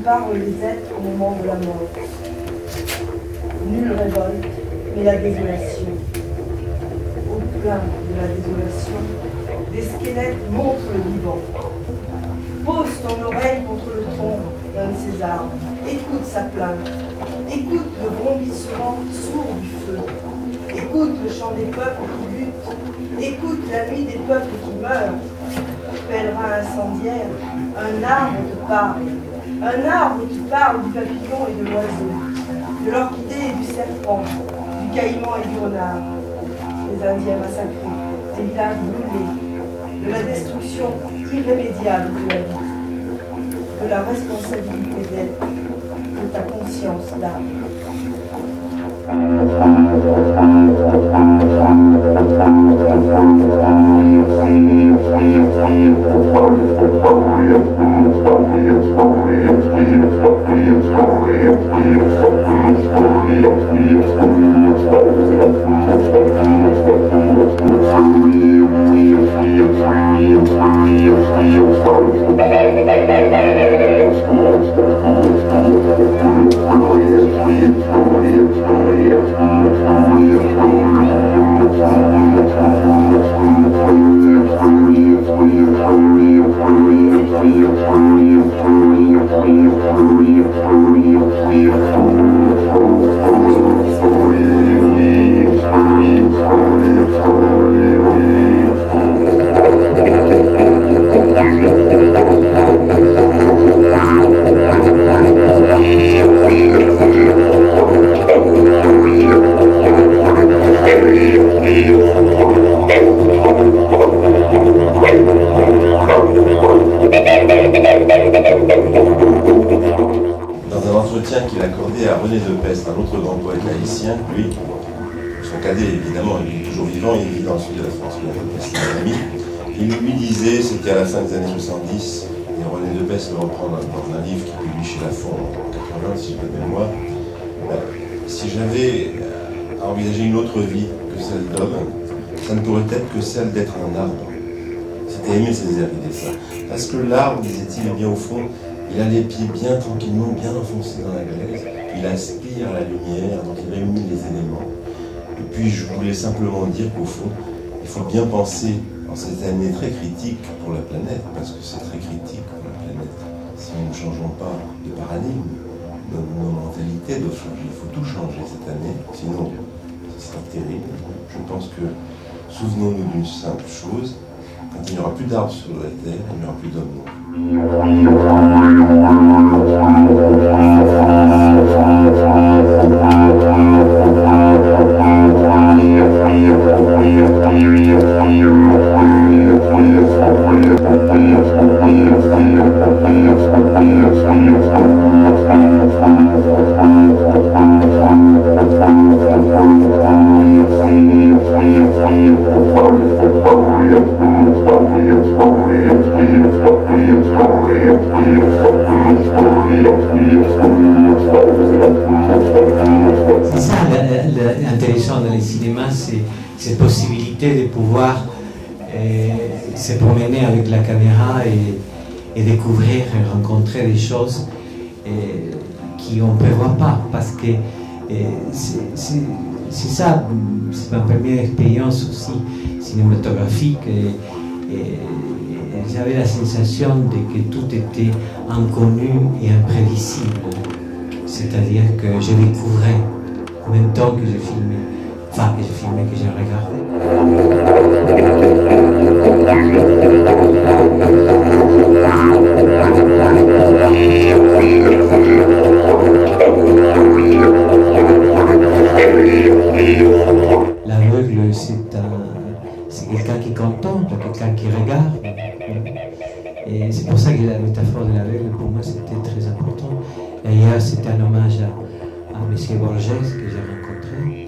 préparent les êtres au moment de la mort. Nulle révolte, mais la désolation. Au plein de la désolation, des squelettes montrent le vivant. Pose ton oreille contre le tronc d'un de ces arbres. Écoute sa plainte. Écoute le bondissement sourd du feu. Écoute le chant des peuples qui luttent. Écoute la nuit des peuples qui meurent. Pèlerin incendiaire, un arbre te parle. Un arbre qui parle du papillon et de l'oiseau, de l'orchidée et du serpent, du caïman et du renard, des Indiens massacrés, des villages brûlés, de la destruction irrémédiable de la vie, de la responsabilité d'être, de ta conscience d'âme. Qu'il accordait à René Depestre, un autre grand poète haïtien, lui, son cadet évidemment, il est toujours vivant, il vit dans le sud de la France, il lui disait, c'était à la fin des années 70, et René Depestre le reprend dans un livre qu'il publie chez Lafon en 80, si je me mémoire, si j'avais à envisager une autre vie que celle d'homme, ça ne pourrait être que celle d'être un arbre. C'était Aimé Césaire qui disait ça. Parce que l'arbre, disait-il, eh bien au fond, il a les pieds bien tranquillement, bien enfoncés dans la glaise, il aspire la lumière, donc il réunit les éléments. Et puis je voulais simplement dire qu'au fond, il faut bien penser en cette année très critique pour la planète, parce que c'est très critique pour la planète. Si nous ne changeons pas de paradigme, nos mentalités doivent changer, il faut tout changer cette année, sinon ce sera terrible. Je pense que, souvenons-nous d'une simple chose, quand il n'y aura plus d'arbres sur la terre, il n'y aura plus d'hommes. C'est ça l'intéressant dans le cinéma, c'est cette possibilité de pouvoir se promener avec la caméra et découvrir et rencontrer des choses qu'on ne prévoit pas, parce que c'est ça, c'est ma première expérience aussi cinématographique et j'avais la sensation de que tout était inconnu et imprévisible, c'est-à-dire que je découvrais en même temps que je filmais, enfin que je filmais, que je regardais. L'aveugle, c'est quelqu'un qui contemple, quelqu'un qui regarde. Et c'est pour ça que la métaphore de l'aveugle, pour moi, c'était très important. D'ailleurs, c'était un hommage à M. Borges que j'ai rencontré.